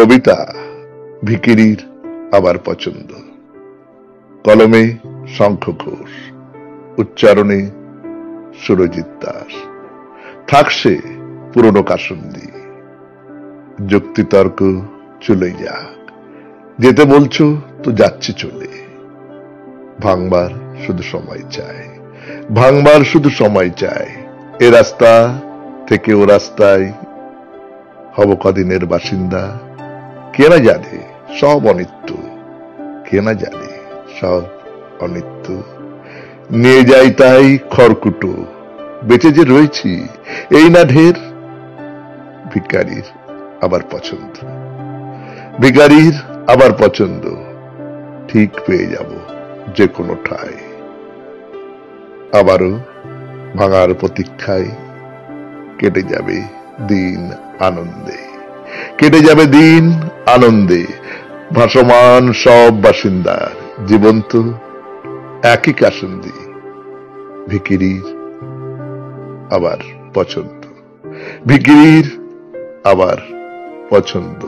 কবিতা ভিখিরির আবার পছন্দ। কলমে শঙ্খ ঘোষ, উচ্চারণে সুরজিৎ দাস। থাকছে পুরনো কাসুন্দি, যুক্তিতর্ক চলে যাক। যেতে বলছো তো যাচ্ছে চলে। ভাঙবার শুধু সময় চায়, ভাঙবার শুধু সময় চায়। এ রাস্তা থেকে ও রাস্তায় হব কদিনের বাসিন্দা। কে না জানে সব অনিত্য, কে না জানে সব অনিত্য। নিয়ে যাই তাই খড়কুটো, বেঁচে যে রয়েছি এই না ঢের। ভিখারির আবার পছন্দ, ভিখারির আবার পছন্দ। ঠিক পেয়ে যাব যে কোনো ঠাই। আবারও ভাঙার প্রতীক্ষায় কেটে যাবে দিন আনন্দে, কেটে যাবে দিন আনন্দে। ভাসমান সব বাসিন্দার জীবন তো একই কাসুন্দি। ভিখিরির আবার পছন্দ, ভিখিরির আবার পছন্দ।